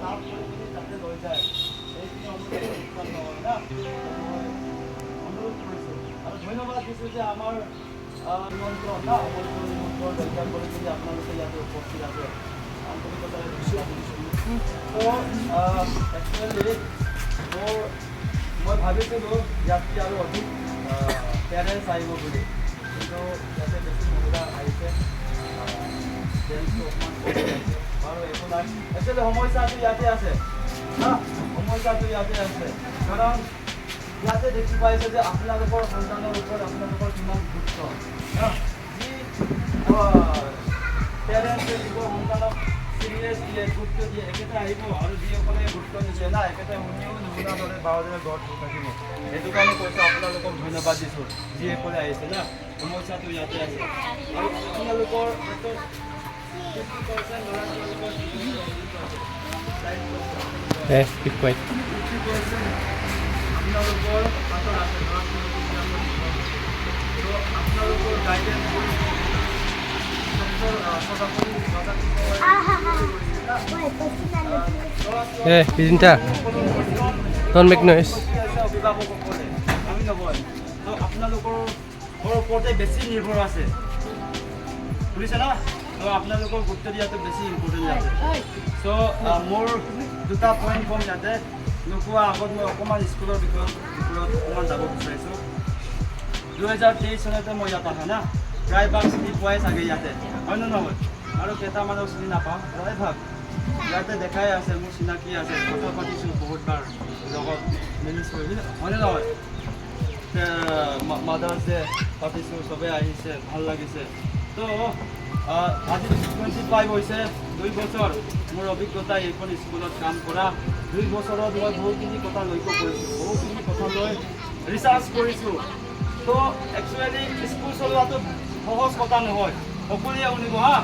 সাফ কৰি পিনি যাতে লৈ যায় সেইখিনি অনুৰোধ নহয় না অনুৰোধ কৰিছোঁ আৰু ধন্যবাদ দিছোঁ যে আমাৰ নিমন্ত্ৰণ না আমন্ত্ৰণ ব্যাখ্যা কৰি পিনি আপোনালোকে ইয়াতে উপস্থিত আছে আন্তৰিকতাৰে ধন্যবাদ দিছোঁ তো একচুৱেলি মই ভাবিছিলোঁ ইয়াতকৈ আৰু অধিক পেৰেণ্টছ আহিব বুলি কিন্তু ইয়াতে বেছি মহিলা আহিছে জেন্টছটো অকণমান বাৰু একো নাই একচুৱেলি সমস্যাটো ইয়াতে আছে হা সমস্যাটো ইয়াতে আছে কাৰণ ইয়াতে দেখি পাইছে যে আপোনালোকৰ সন্তানৰ ওপৰত আপোনালোকৰ কিমান গুৰুত্ব যি পেৰেণ্টছে যিবোৰ সন্তানক চিৰিয়াছ দিয়ে গুৰুত্ব দিয়ে একেটা আহিব আৰু যিসকলে গুৰুত্ব নিদিয়ে না একেটা শুনিও নুশুনাৰ দৰে বাৰদৰে ঘৰত থাকিব সেইটো কাৰণে কৈছোঁ আপোনালোকক ধন্যবাদ দিছোঁ যিসকলে আহিছে না সমস্যাটো ইয়াতে আছে আৰু আপোনালোকৰ ক্ষেত্ৰত 50% ল'ৰা ছোৱালীকৰ keep quiet. 50% আপোনালোকৰ হাতত আছে ল'ৰা ছোৱালীবিলাকৰ আপোনালোকৰ guidance Pizinta, don't make noise. অভিভাৱকসকলে আমি নহয় তো আপোনালোকৰ ওপৰতে বেছি নিৰ্ভৰ আছে বুজিছে না তো আপোনালোকৰ গুৰুত্ব দিয়াটো বেছি ইম্পৰ্টেণ্ট আছে চ' মোৰ দুটা পইণ্ট ক'ম ইয়াতে নোকোৱা আগত মই অকণমান স্কুলৰ বিষয়ত অকণমান যাব বিচাৰিছোঁ 2023 চনতে মই ইয়াত আহা না প্ৰায়ভাগ চিনি পোৱাই চাগে ইয়াতে হয় নে নহয় আৰু কেইটামানক চিনি নাপাওঁ প্ৰায়ভাগ ইয়াতে দেখাই আছে মোৰ চিনাকি আছে কথা পাতিছোঁ বহুতবাৰ লগত মিলিছোঁ হয়নে নহয় মাদাৰ্ছ ডে পাতিছোঁ চবেই আহিছে ভাল লাগিছে তো আজি 25 হৈছে 2 বছৰ মোৰ অভিজ্ঞতা এইখন স্কুলত কাম কৰা 2 বছৰত মই বহুতখিনি কথা লক্ষ্য কৰিছোঁ বহুতখিনি কথা লৈ ৰিচাৰ্চ কৰিছোঁ তো একচুৱেলি স্কুল চলোৱাটো সহজ কথা নহয় সকলোৱে শুনিব হা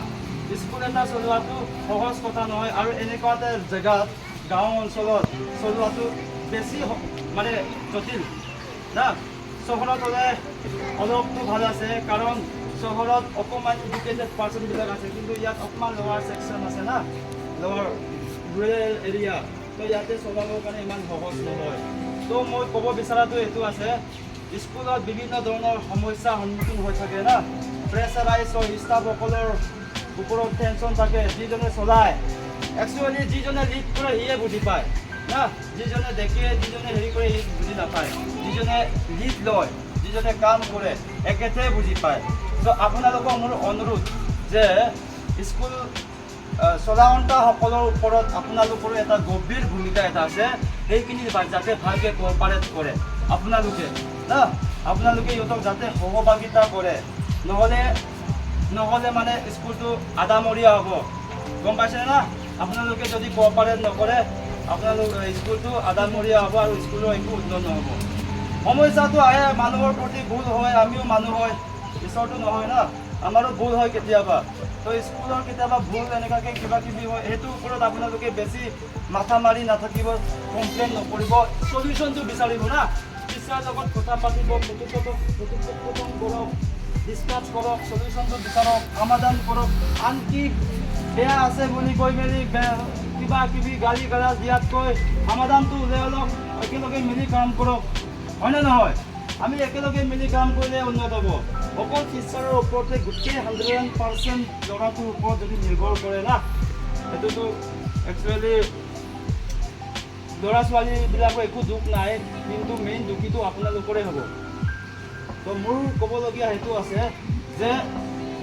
স্কুল এটা চলোৱাটো সহজ কথা নহয় আৰু এনেকুৱা এটা জেগাত গাঁও অঞ্চলত চলোৱাটো বেছি মানে জটিল না চহৰত হ'লে অলপটো ভাল আছে কাৰণ চহৰত অকণমান এডুকেটেড পাৰ্চনবিলাক আছে কিন্তু ইয়াত অকণমান লোৱাৰ ছেকশ্যন আছে না লোৱাৰ ৰুৰেল এৰিয়া তো ইয়াতে চলাবৰ কাৰণে ইমান সহজ নহয় তো মই ক'ব বিচৰাটো এইটো আছে স্কুলত বিভিন্ন ধৰণৰ সমস্যাৰ সন্মুখীন হৈ থাকে না প্ৰেছাৰাইজ হয় ষ্টাফসকলৰ ওপৰত টেনশ্যন থাকে যিজনে চলায় একচুৱেলি যিজনে লিড কৰে সিয়ে বুজি পায় না যিজনে দেখে যিজনে হেৰি কৰে সি বুজি নাপায় যিজনে লিড লয় যিজনে কাম কৰে একেটাই বুজি পায় তো আপোনালোকৰ মোৰ অনুৰোধ যে স্কুল চলাওঁতাসকলৰ ওপৰত আপোনালোকৰ এটা গভীৰ ভূমিকা এটা আছে সেইখিনি যাতে ভালকৈ কোঅপাৰেট কৰে আপোনালোকে না আপোনালোকে ইহঁতক যাতে সহভাগিতা কৰে নহ'লে মানে স্কুলটো আধামৰীয়া হ'ব গম পাইছেনে না আপোনালোকে যদি কোঅপাৰেট নকৰে আপোনালোকৰ স্কুলটো আধামৰীয়া হ'ব আৰু স্কুলৰ একো উন্নত নহ'ব সমস্যাটো আহে মানুহৰ প্ৰতি ভুল হয় আমিও মানুহ হয় ঈশ্বৰটো নহয় না আমাৰো ভুল হয় কেতিয়াবা তো স্কুলৰ কেতিয়াবা ভুল এনেকুৱাকৈ কিবা কিবি হয় সেইটোৰ ওপৰত আপোনালোকে বেছি মাথা মাৰি নাথাকিব কমপ্লেইন নকৰিব চলিউশ্যনটো বিচাৰিব না টিচাৰৰ লগত কথা পাতিব কথোপকথন কৰক ডিছকাছ কৰক চলিউশ্যনটো বিচাৰক সমাধান কৰক আনকি বেয়া আছে বুলি কৈ মেলি কিবা কিবি গালি গালাজ দিয়াতকৈ সমাধানটো উলিয়াই লওক একেলগে মিলি কাম কৰক হয়নে নহয় আমি একেলগে মিলি কাম কৰিলে উন্নত হ'ব অকল টিচাৰৰ ওপৰতে গোটেই 100% ল'ৰাটোৰ ওপৰত যদি নিৰ্ভৰ কৰে না সেইটোতো একচুৱেলি ল'ৰা ছোৱালীবিলাকৰ একো দুখ নাই কিন্তু মেইন দুখীটো আপোনালোকৰে হ'ব তো মোৰ ক'বলগীয়া সেইটো আছে যে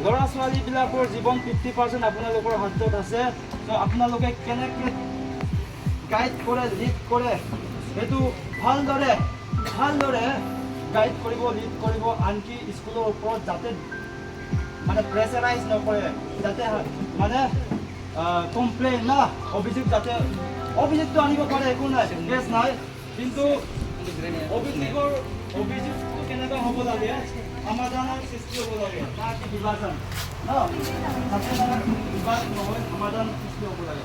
ল'ৰা ছোৱালীবিলাকৰ জীৱন 50% আপোনালোকৰ হাতত আছে তো আপোনালোকে কেনেকৈ গাইড কৰে লিড কৰে সেইটো ভালদৰে গাইড কৰিব লিড কৰিব আনকি স্কুলৰ ওপৰত যাতে মানে প্ৰেছাৰাইজ নকৰে যাতে মানে কমপ্লেইন না অভিযোগটো আনিব পাৰে একো নাই কেছ নাই কিন্তু অভিযোগটো কেনেকুৱা হ'ব লাগে সমাধানৰ সৃষ্টি হ'ব লাগে তাকে বিভাজন যাতে মানে বিভাগ নহয় সমাধান সৃষ্টি হ'ব লাগে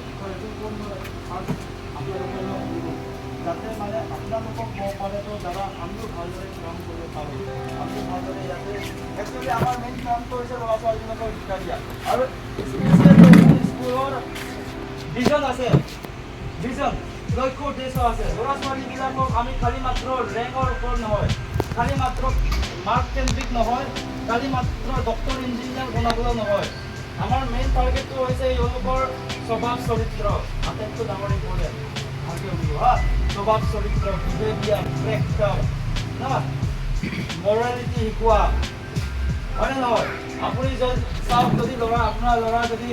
যাতে মানে আপোনালোকক কোঅপাৰেটৰ দ্বাৰা আমিও ভালদৰে কাম কৰিব পাৰোঁ আমি ভালদৰে ইয়াতে একচুৱেলি আমাৰ মেইন কামটো হৈছে ল'ৰা ছোৱালীবিলাকক শিক্ষা দিয়া আৰু স্পেচিয়েলি স্কুলৰ ভিজন আছে ভিজন লক্ষ্য উদ্দেশ্য আছে ল'ৰা ছোৱালীবিলাকক আমি খালি মাত্ৰ ৰেংকৰ ওপৰত নহয় খালি মাত্ৰ মাৰ্ক কেন্দ্ৰিক নহয় খালি মাত্ৰ ডক্টৰ ইঞ্জিনিয়াৰ বনাবলৈ নহয় আমাৰ মেইন টাৰ্গেটটো হৈছে এওঁলোকৰ স্বভাৱ চৰিত্ৰ আটাইতকৈ ডাঙৰ ইম্পৰ্টেণ্ট ভালকৈ বুজিব হা স্বভাৱ চৰিত্ৰ বিহেভিয়াৰ কেৰেক্টাৰ না মৰেলিটি শিকোৱা হয় নে নহয় আপুনি যদি চাওক যদি আপোনাৰ ল'ৰা যদি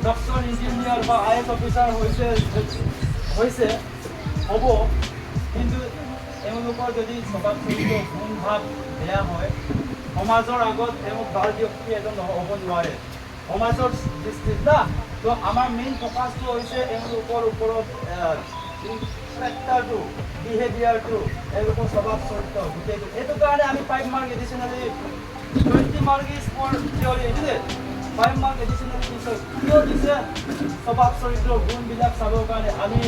ডক্টৰ ইঞ্জিনিয়াৰ বা IAS অফিচাৰ হৈছে হ'ব কিন্তু এওঁলোকৰ যদি স্বভাৱ চৰিত্ৰ গুণ ভাৱ বেয়া হয় সমাজৰ আগত তেওঁ ভাল ব্যক্তি এজন হ'ব নোৱাৰে সমাজৰ দৃষ্টিত না তো আমাৰ মেইন ফ'কাছটো হৈছে এওঁলোকৰ ওপৰত কেৰেক্টাৰটো বিহেভিয়াৰটো এওঁলোকৰ স্বভাৱ চৰিত্ৰ গোটেইটো এইটো কাৰণে আমি 5 mark additionally 20 mark is for theory এইটোৱে 5 মাৰ্ক এডিশ্যনেলি দিছে কিয় দিছে স্বভাৱ চৰিত্ৰ গুণবিলাক চাবৰ কাৰণে আমি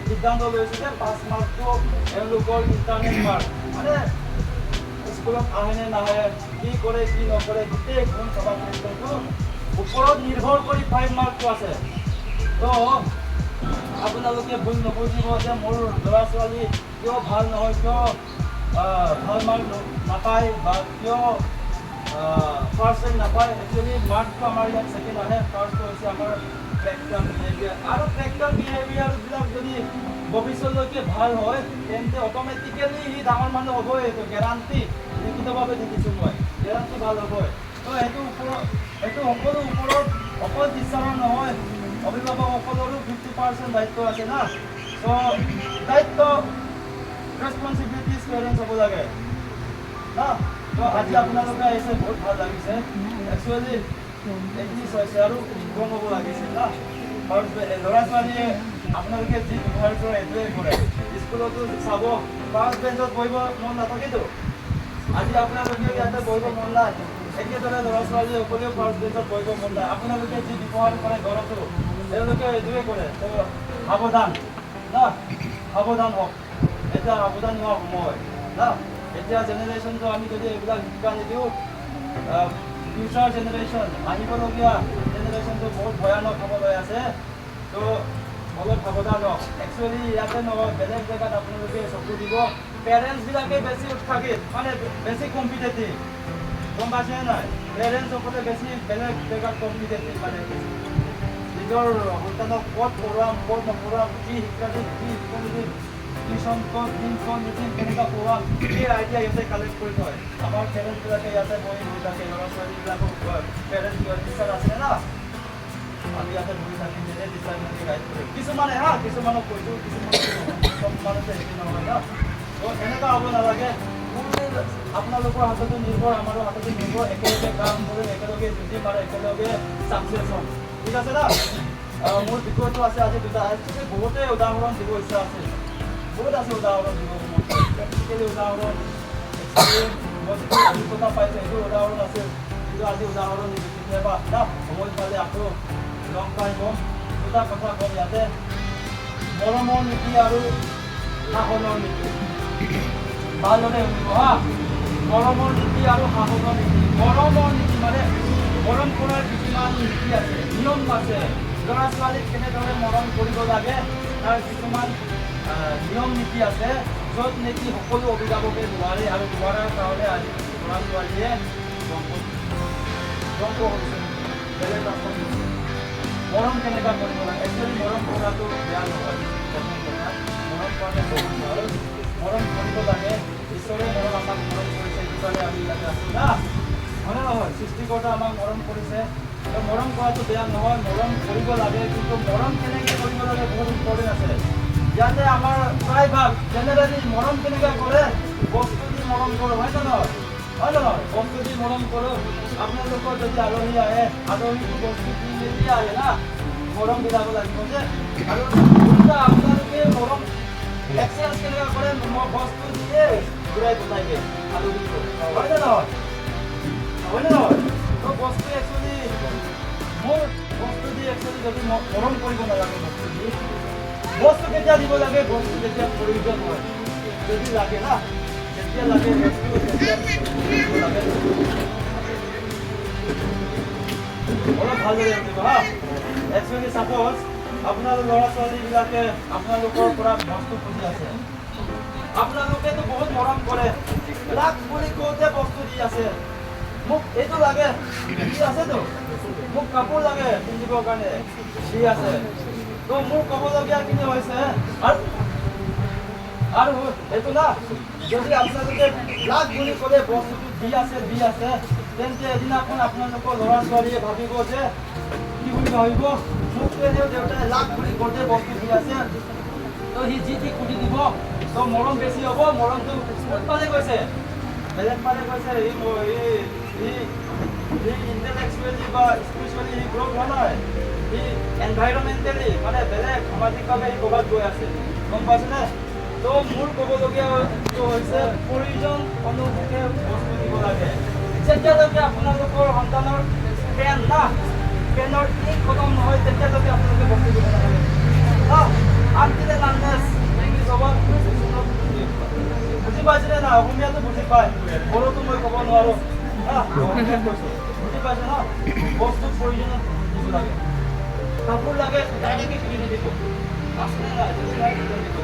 সিদ্ধান্ত লৈছোঁ যে 5 মাৰ্কটো এওঁলোকৰ ইণ্টাৰনেট মাৰ্ক মানে স্কুলত আহেনে নাহে কি কৰে কি নকৰে গোটেই গুণ স্বভাৱ চৰিত্ৰটো ওপৰত নিৰ্ভৰ কৰি 5 মাৰ্কটো আছে তো আপোনালোকে ভুল নবুজিব যে মোৰ ল'ৰা ছোৱালী কিয় ভাল নহয় কিয় ভাল মাৰ্ক নাপায় বা কিয় ফাৰ্ষ্ট ৰেংক নাপায় একচুৱেলি মাৰ্কটো আমাৰ ইয়াত ছেকেণ্ড আহে ফাৰ্ষ্টটো হৈছে আমাৰ কেৰেক্টাৰ বিহেভিয়াৰ আৰু কেৰেক্টাৰ বিহেভিয়াৰবিলাক যদি ভৱিষ্যতলৈকে ভাল হয় তেন্তে অট'মেটিকেলি সি ডাঙৰ মানুহ হ'বই এইটো গেৰাণ্টি লিখিতভাৱে দেখিছোঁ মই গেৰাণ্টি ভাল হ'বই তো সেইটো সকলো ওপৰত অকল টিচাৰৰ নহয় অভিভাৱকসকলৰো 50% দায়িত্ব আছে না তো দায়িত্ব ৰেছপনচিবিলিটিজ পেৰেণ্টছ হ'ব লাগে না তো আজি আপোনালোকে আহিছে বহুত ভাল লাগিছে একচুৱেলি এইখিনি চাইছে আৰু গম হ'ব লাগিছিল না ল'ৰা ছোৱালীয়ে আপোনালোকে যি ব্যৱহাৰ কৰে এইটোৱে কৰে স্কুলতো চাব ফাৰ্ষ্ট বেঞ্চত বহিব মন নাথাকেতো আজি আপোনালোকে ইয়াতে বহিব মন নাই একেদৰে ল'ৰা ছোৱালীয়ে সকলোৱে ফাৰ্ষ্ট বেঞ্চত বহিব মন নাই আপোনালোকে যি ব্যৱহাৰ কৰে ঘৰতো তেওঁলোকে এইটোৱে কৰে তো সাৱধান না সাৱধান হওক এতিয়া সাৱধান হোৱা সময় না এতিয়া জেনেৰেশ্যনটো আমি যদি এইবিলাক শিক্ষা নিদিওঁ ফিউচাৰ জেনেৰেশ্যন আহিবলগীয়া জেনেৰেশ্যনটো বহুত ভয়ানক হ'বলৈ আছে তো অলপ সাৱধান হওক একচুৱেলি ইয়াতে নহয় বেলেগ জেগাত আপোনালোকে চকু দিব পেৰেণ্টছবিলাকে বেছি উৎসাহিত মানে বেছি কম্পিটেটিভ গম পাইছে নাই পেৰেণ্টছসকলে বেছি বেলেগ জেগাত কম্পিটেটিভ মানে নিজৰ সন্তানক ক'ত পঢ়োৱাম ক'ত নপঢ়োৱাম কি শিক্ষা দিম কি শিক্ষা নিদিম টিউশ্যন ক'ত টিউশ্যন মিটিং কেনেকুৱা পঢ়োৱাম সেই আইডিয়া ইয়াতে কালেক্ট কৰি থয় আমাৰ পেৰেণ্টছবিলাকে ইয়াতে বহি হৈ থাকে ল'ৰা ছোৱালীবিলাকক পেৰেণ্টছ টিচাৰ আছে না আমি ইয়াতে বহি থাকি নিজে টিচাৰ গাইড কৰিম কিছুমানে কিছুমানক কৈছোঁ কিছুমানে চব মানুহতে হেৰি নহয় না তো এনেকুৱা হ'ব নালাগে আপোনালোকৰ হাততো নিৰ্ভৰ আমাৰো হাততো নিৰ্ভৰ একেলগে কাম কৰিম একেলগে যুঁজিম আৰু একেলগে ছাকচেছ হ'ম ঠিক আছে না মোৰ বিষয়টো আছে আজি দুটা বহুতেই উদাহৰণ দিব ইচ্ছা আছে বহুত আছে উদাহৰণ দিব প্ৰেক্টিকেলি উদাহৰণ মই যিটো অভিজ্ঞতা পাইছোঁ সেইটো উদাহৰণ আছে কিন্তু আজি উদাহৰণ দিছোঁ কেতিয়াবা না সময় পালে আকৌ লগ পাই ক'ম দুটা কথা ক'ম ইয়াতে মৰমৰ নীতি আৰু শাসনৰ নীতি ভালদৰে শুনিব মৰমৰ নীতি আৰু শাসনৰ নীতি মৰমৰ নীতি মানে মৰম কৰাৰ কিছুমান নীতি আছে নিয়ম আছে ল'ৰা ছোৱালীক কেনেদৰে মৰম কৰিব লাগে তাৰ কিছুমান নিয়ম নীতি আছে য'ত নেকি সকলো অভিভাৱকে নোৱাৰে আৰু নোৱাৰাৰ কাৰণে আজি ল'ৰা ছোৱালীয়ে ধ্বংস হৈছে বেলেগ ৰাস্তা মৰম কেনেকুৱা কৰিব লাগে একচুৱেলি মৰম কৰাটো বেয়া নহয় প্ৰথম কথা মৰম কৰাটো বহুত ভাল মৰম কৰিব লাগে ঈশ্বৰে মৰম আমাক মৰম কৰিছে সেইটো কাৰণে আমি ইয়াতে আছোঁ না হয়নে নহয় সৃষ্টিকৰ্তা আমাক মৰম কৰিছে তো মৰম কৰাটো বেয়া নহয় মৰম কৰিব লাগে কিন্তু মৰম কেনেকৈ কৰিব লাগে বহুত ইম্পৰ্টেণ্ট আছে ইয়াতে আমাৰ প্ৰায়ভাগ জেনেৰেলি মৰম কেনেকৈ কৰে বস্তু দি মৰম কৰোঁ হয় নে নহয় বস্তু দি মৰম কৰোঁ আপোনালোকৰ যদি আলহী আহে আলহীটো বস্তু দি মেলি আহে না মৰম বিলাব লাগিব যে আৰু আপোনালোকে মৰম এক্সচেঞ্জ কেনেকৈ কৰে বস্তু দিয়ে ঘূৰাই পঠাই দিয়ে আলহীটো হয় নে নহয় তো বস্তু একচুৱেলি মোৰ বস্তু দি একচুৱেলি যদি মৰম কৰিব নালাগে বস্তু দি বস্তু কেতিয়া দিব লাগে বস্তু যেতিয়া প্ৰয়োজন হয় যদি লাগে না যেতিয়া লাগে বস্তু তেতিয়া দিব লাগে অলপ ভালদৰে দিব একচুৱেলি ছাপ'জ আপোনাৰ ল'ৰা ছোৱালীবিলাকে আপোনালোকৰ পৰা বস্তু খুজি আছে, আপোনালোকেতো বহুত মৰম কৰে, লাখ বুলি কওঁতে বস্তু দি আছে, মোক এইটো লাগে দি আছেতো, মোক কাপোৰ লাগে পিন্ধিবৰ কাৰণে দি আছে। তো মোৰ ক'বলগীয়াখিনি হৈছে আৰু এইটো না, যদি আপোনালোকে লাখ বুলি ক'লে বস্তুটো দি আছে তেন্তে এদিনাখন আপোনালোকৰ ল'ৰা ছোৱালীয়ে ভাবিব যে কি বুলি ভাবিব, মোক এনেও দেউতাই লাখ বুলি ক'লে বস্তু দি আছে, তো সি যি টি খুলি দিব, তো মৰম বেছি হ'ব। মৰমটো ক'ত পালে গৈছে, বেলেগ পালে গৈছে, ইণ্টেলেকচুৱেলি বা স্পিৰিচুৱেলি সি গ্ৰ'থ হোৱা নাই, সি এনভাইৰমেণ্টেলি মানে বেলেগ সামাজিকভাৱে সি ক'ৰবাত গৈ আছে, গম পাইছেনে? তো মোৰ ক'বলগীয়া হৈছে প্ৰয়োজন অনুভৱে বস্তু দিব লাগে। যেতিয়ালৈকে আপোনালোকৰ সন্তানৰ পেনৰ ই খতম নহয় তেতিয়ালৈকে আপোনালোকে বস্তু দিব নালাগে। আনটিলে নানলেছ বুজি পাইছিলে না? অসমীয়াটো বুজি পায়, বড়োটো মই ক'ব নোৱাৰোঁ, কৈছোঁ বুজি পাইছে ন? বস্তু প্ৰয়োজন দিব লাগে। কাপোৰ লাগে ডাইৰেক্টলি কিনি দিব, আছিলে নাই দিব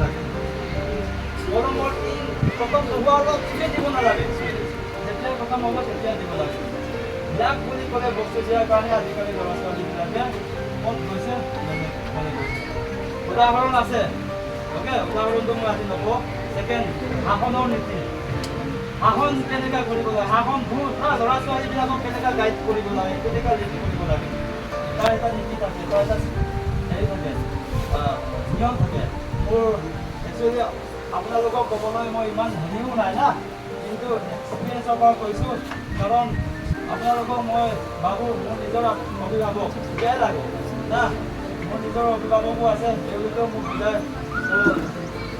লাগে। গৰমৰ দিন খতম নোহোৱা অলপ দিব নালাগে, যেতিয়াই খতম হ'ব তেতিয়াই দিব লাগে। লাখ বুলি ক'লে বস্তু দিয়াৰ কাৰণে আজিকালি ল'ৰা ছোৱালীবিলাকে ক'ত গৈছে মানে গৈছে। উদাহৰণ আছে, অ'কে, উদাহৰণটো মই আজি নকওঁ। ছেকেণ্ড, শাসনৰ নীতি। শাসন কেনেকৈ কৰিব লাগে, শাসন ল'ৰা ছোৱালীবিলাকক কেনেকৈ গাইড কৰিব লাগে, কেনেকৈ লিড কৰিব লাগে, তাৰ এটা নীতি থাকে, তাৰ এটা হেৰি থাকে, নিয়ম থাকে। মোৰ একচুৱেলি আপোনালোকক ক'বলৈ মই ইমান হেৰিও নাই না, কিন্তু এক্সপিৰিয়েঞ্চৰ পৰা কৈছোঁ, কাৰণ আপোনালোকক মই ভাবোঁ মোৰ নিজৰ অভিভাৱক বেয়া লাগে না, মোৰ নিজৰ অভিভাৱকো আছে, তেওঁলোকেও মোক বুজায়,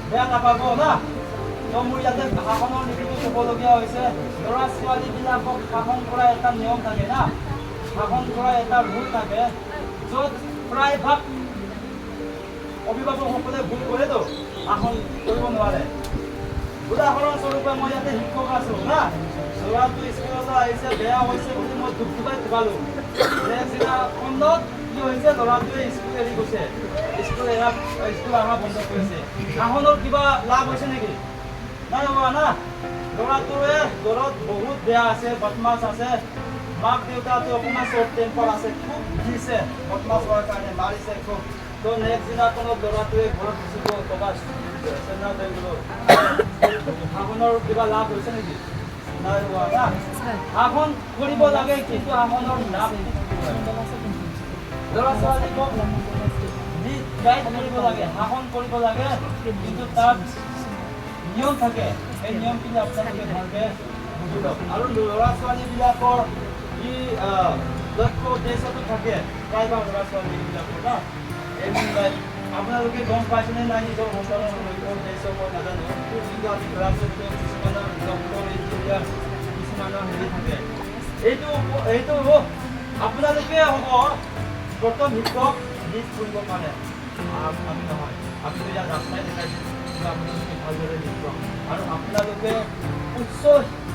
বেয়া নাপাব না। তো মোৰ ইয়াতে শাসনৰ নীতিটো ক'বলগীয়া হৈছে, ল'ৰা ছোৱালীবিলাকক শাসন কৰা এটা নিয়ম থাকে না, শাসন কৰা এটা ৰুল থাকে, য'ত প্ৰায়ভাগ অভিভাৱকসকলে ভুল কৰেতো, শাসন কৰিব নোৱাৰে। উদাহৰণস্বৰূপে মই ইয়াতে শিক্ষক আছোঁ না, ল'ৰাটো স্কুললৈ আহিছে, বেয়া হৈছে বুলি মই দুখ দুখাই থবালোঁ। নেক্সট দিনাখনত কি হৈছে, ল'ৰাটোৱে স্কুল এৰি গৈছে, স্কুল অহা বন্ধ কৰিছে। শাসনৰ কিবা লাভ হৈছে নেকি? নাই হোৱা না। ল'ৰাটোৱে ঘৰত বহুত বেয়া আছে, বদমাছ আছে, মাক দেউতাকে অকণমান শ্বৰ্ট টেম্পাৰ আছে, খুব দিছে বদমাছ হোৱাৰ কাৰণে, মাৰিছে খুব। তো নেক্সট দিনাখনত ল'ৰাটোৱে ঘৰত গুচি গ'ল, ক'ৰবাত চেন্নাই বেংগলোৰ। শাসনৰ কিবা লাভ হৈছে নেকি? নাই হোৱা না। শাসন কৰিব লাগে, কিন্তু শাসনৰ লাভ ল'ৰা ছোৱালীক গাইড কৰিব লাগে, শাসন কৰিব লাগে, কিন্তু তাত নিয়ম থাকে, সেই নিয়মখিনি আপোনালোকে ভালকৈ বুজি লওক। আৰু ল'ৰা ছোৱালীবিলাকৰ ই লক্ষ্য উদ্দেশ্যটো থাকে, প্ৰায়ভাগ ল'ৰা ছোৱালীবিলাকৰ না। আপোনালোকে গম পাইছেনে নাই নিজৰ সন্তানৰ লক্ষ্য উদ্দেশ্য মই নাজানো, কিন্তু আমি ল'ৰা ছোৱালীক কিছুমানৰ ডক্টৰ ইঞ্জিনিয়াৰ কিছুমানৰ হেৰি থাকে। এইটো আপোনালোকে হ'ব প্ৰথম শিক্ষক নিজ কৰিব পাৰে, আমি নহয়। আপুনি ইয়াত ৰাস্তাই দেখাইছে, কিন্তু আপোনালোকে ভালদৰে শিক্ষক। আৰু আপোনালোকে উচ্চ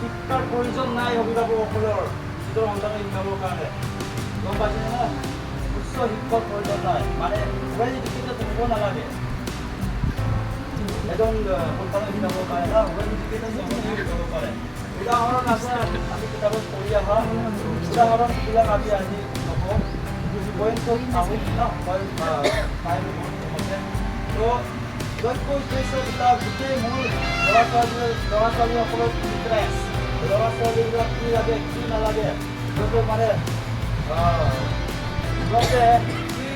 শিক্ষাৰ প্ৰয়োজন নাই অভিভাৱকসকলৰ নিজৰ সন্তানক শিকাবৰ কাৰণে, গম পাইছেনে নাই? উচ্চ শিক্ষক প্ৰয়োজন নাই, মানে ৱেল এডুকেটেড হ'ব নালাগে এজন সন্তানক শিকাবৰ কাৰণে না, ৱেল এডুকেটেড শিকাব পাৰে। উদাহৰণ আছে, আমি কিতাপত পঢ়ি অহা উদাহৰণবিলাক আমি আজি নকওঁ, পইণ্টত আহোঁ না, তো লক্ষ্য উদ্দেশ্যবিলাক গোটেই মোৰ ল'ৰা ছোৱালীসকলৰ ইণ্টাৰেষ্ট, ল'ৰা ছোৱালীবিলাক কি লাগে কি নালাগে, সিহঁতৰ মানে সিহঁতে কি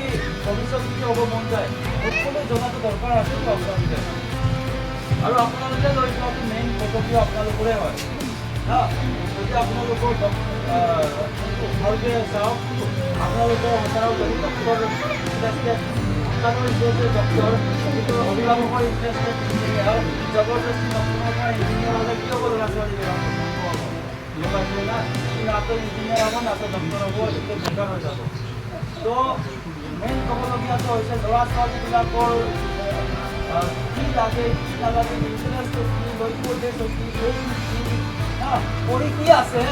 ভৱিষ্যত কি হ'ব মন যায়, সকলো জনাটো দৰকাৰ আছেতো আপোনালোকে। আৰু আপোনালোকে লৈ যোৱাটো মেইন কৰ্তব্য আপোনালোকৰে হয় হা। যদি আপোনালোকৰ ভালকৈ চাওক, আপোনালোকৰ সন্তানক যদি ডক্টৰ ইণ্টাৰেষ্টেড, সন্তানৰ ইণ্টাৰেষ্টেড ডক্টৰ, কিন্তু অভিভাৱকৰ ইণ্টাৰেষ্টেড ইঞ্জিনিয়াৰ, জবৰদস্তি ডক্টৰৰ পৰা ইঞ্জিনিয়াৰ হ'লে কি হ'ব ল'ৰা ছোৱালীবিলাক? পাইছে না, নাতো ইঞ্জিনিয়াৰ হ'ব নাতো ডক্টৰ হ'ব, এইটো বেকাৰ হৈ যাব। তো মেইন ক'বলগীয়াটো হৈছে ল'ৰা ছোৱালীবিলাকৰ কি লাগে কি নালাগে, ইণ্টাৰেষ্টটো কি, লক্ষ্য উদ্দেশ্য কি, পঢ়ি কি আছে,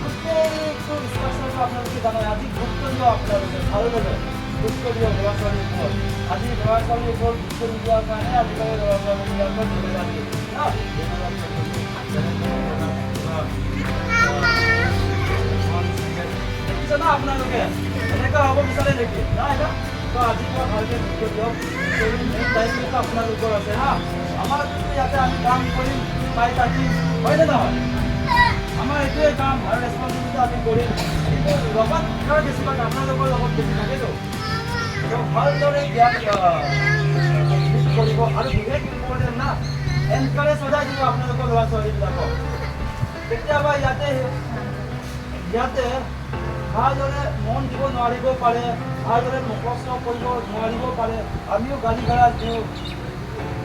গোটেইটো ডিছকাশ্যনটো আপোনালোকে জানে। আজি গুৰুত্ব দিয়ক আপোনালোকে ভালদৰে। গুৰুত্ব দিয়ক ল'ৰা ছোৱালীৰ ওপৰত। আজি ল'ৰা ছোৱালীৰ ওপৰত গুৰুত্ব নিদিয়াৰ কাৰণে আজিকালি ল'ৰা ছোৱালীবিলাকৰ ধন্যবাদ দিয়ে। দেখিছে না আপোনালোকে এনেকুৱা হ'ব বিচাৰে নেকি? নাই না। তো আজি মই ভালকৈ গুৰুত্ব দিয়ক। মেইন দায়িত্ব আপোনালোকৰ আছে হা। আমাৰ কিন্তু ইয়াতে আমি কাম কৰিম পাই থাকিম, হয়নে নহয়? আমাৰ এইটোৱে কাম আৰু ৰেচপনচিবিলিটি আমি কৰিম। কিন্তু লগত বেছিভাগ আপোনালোকৰ লগত বেছি থাকেতো। ভালদৰে জ্ঞান কৰিব আৰু বিশেষ ইম্পৰ্টেণ্ট না এনকাৰেজ সদায় দিব আপোনালোকৰ ল'ৰা ছোৱালীবিলাকক। কেতিয়াবা ইয়াতে ভালদৰে মন দিব নোৱাৰিব পাৰে, ভালদৰে মুখস্থ কৰিব নোৱাৰিব পাৰে। আমিও গালি গালাজ দিওঁ।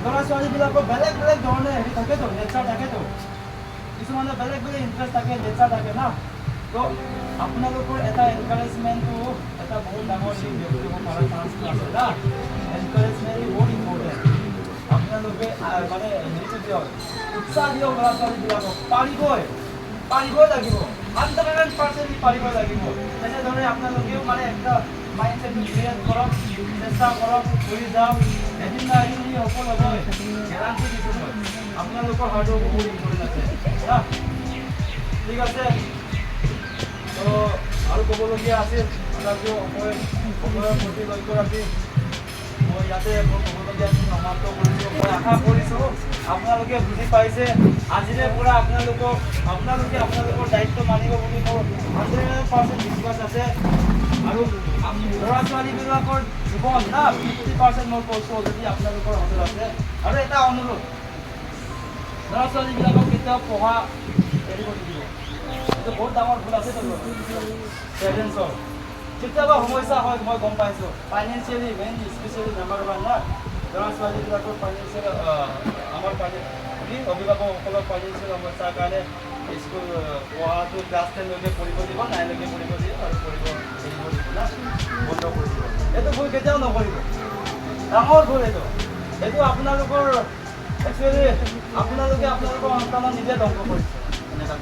ল'ৰা ছোৱালীবিলাকৰ বেলেগ বেলেগ ধৰণে হেৰি থাকেতো, নেচাৰ থাকেতো। কিছুমানে বেলেগ বেলেগ ইণ্টাৰেষ্ট থাকে, নেচাৰ থাকে না। তো আপোনালোকৰ এটা এনকাৰেজমেণ্টটো এটা বহুত ডাঙৰ ব্যক্তি হ'ব পৰা চান্সটো আছে না। এনকাৰেজমেণ্ট বহুত ইম্পৰ্টেণ্ট। আপোনালোকে মানে হেৰিটো দিয়ক, উৎসাহ দিয়ক ল'ৰা ছোৱালীবিলাকক। পাৰিবই লাগিব। 100% পাৰিব লাগিব। তেনেদৰে আপোনালোকেও মানে একটা মাইণ্ডছেটটো ক্লিয়াৰ কৰক, চেষ্টা কৰক, কৰি যাওক। এদিন না এদিন সফল হ'বই, গেৰাণ্টি দিছোঁ মই। আপোনালোকৰ হাৰ্ডৱৰ্ক বহুত ইম্পৰ্টেণ্ট আছে না। ঠিক আছে, তো আৰু ক'বলগীয়া আছিল তথাপিও সময়ৰ প্ৰতি লক্ষ্য ৰাখি মই ইয়াতে মোৰ ক'বলগীয়া সমাপ্ত কৰিছোঁ। মই আশা কৰিছোঁ আপোনালোকে বুজি পাইছে। আজিৰে পৰা আপোনালোকে আপোনালোকৰ দায়িত্ব মানিব বুলি মোৰ 100% বিশ্বাস আছে। আৰু ল'ৰা ছোৱালীবিলাকৰ জীৱন না 50% মই কৈছোঁ অলৰেডি আপোনালোকৰ হাতত আছে। আৰু এটা অনুৰোধ, ল'ৰা ছোৱালীবিলাকক কেতিয়াও পঢ়া এৰিব নিদিব। এইটো বহুত ডাঙৰ ভুল আছে পেৰেণ্টছৰ। কেতিয়াবা সমস্যা হয়, মই গম পাইছোঁ। ফাইনেন্সিয়েলি মেইন স্পেচিয়েলি নাম্বাৰ 1 না। ল'ৰা ছোৱালীবিলাকৰ ফাইনেন্সিয়েল আমাৰ অভিভাৱকসকলৰ ফাইনেন্সিয়েল সমস্যাৰ কাৰণে স্কুল পঢ়াটো ক্লাছ 10লৈকে পঢ়িব দিব, 9লৈকে পঢ়িব দিব আৰু পঢ়িব এৰিব দিব না, বন্ধ কৰি দিব। এইটো ভুল কেতিয়াও নকৰিব, ডাঙৰ ভুল এইটো। এইটো আপোনালোকৰ একচুৱেলি আপোনালোকৰ সন্তানক নিজে ধ্বংস কৰিছে। এনেকুৱা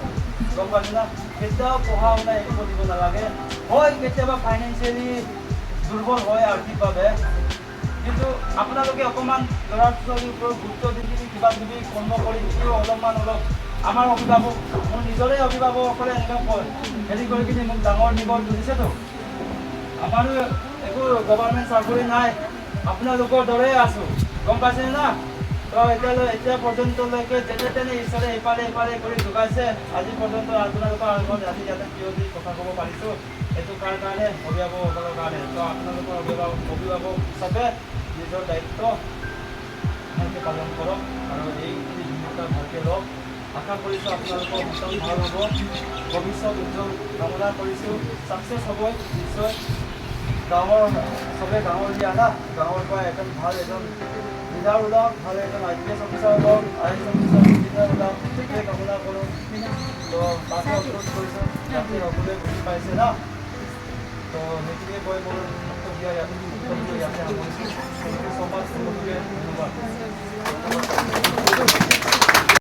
গম পাইছে না। কেতিয়াও পঢ়া শুনা একো কৰিব নালাগে। হয় কেতিয়াবা ফাইনেন্সিয়েলি দুৰ্বল হয় আৰ্থিকভাৱে, কিন্তু আপোনালোকে অকণমান ল'ৰা ছোৱালীৰ ওপৰত গুৰুত্ব দি কিবা কিবি কৰ্ম কৰি দিও অলপ আমাৰ অভিভাৱক, মোৰ নিজৰে অভিভাৱকসকলে এনেকৈ কয় হেৰি কৰি কিনি মোক ডাঙৰ দীঘল তুলিছেতো। আমাৰো একো গভৰ্ণমেণ্ট চাকৰি নাই, আপোনালোকৰ দৰে আছোঁ, গম পাইছে না। তো এতিয়া পৰ্যন্তলৈকে যেনে তেনে ঈশ্বৰে ইফালে কৰি যোগাইছে। আজি পৰ্যন্ত আপোনালোকৰ আগত ৰাতি ইয়াতে থিয় দি কথা ক'ব পাৰিছোঁ। এইটো কাৰণে অভিভাৱকসকলৰ কাৰণে। তো আপোনালোকৰ অভিভাৱক হিচাপে নিজৰ দায়িত্ব ভালকৈ পালন কৰক আৰু এইখিনি ভূমিকা ভালকৈ লওক। আশা কৰিছোঁ আপোনালোকৰ সন্তান ভাল হ'ব, ভৱিষ্যত উজ্জ্বল কামনা কৰিছোঁ। ছাকচেছ হ'ব নিশ্চয়। চবেই গাঁৱলীয়া না, গাঁৱৰ পৰা ভাল এজন লিডাৰ ওলাওক, ভাল এজন IPS অফিচাৰ ওলাওক, IAS অফিচাৰ ইঞ্জিনিয়াৰ ওলাওক, সেইটোৱে কামনা কৰোঁ। তো বাকী অনুৰোধ কৰিছোঁ যাতে সকলোৱে বুজি পাইছে না। তো সেইটোৱে কৈ মোৰ বক্তব্য ইয়াতে সামৰিছোঁ। থেংক ইউ ছ' মাছ সকলোকে ধন্যবাদ।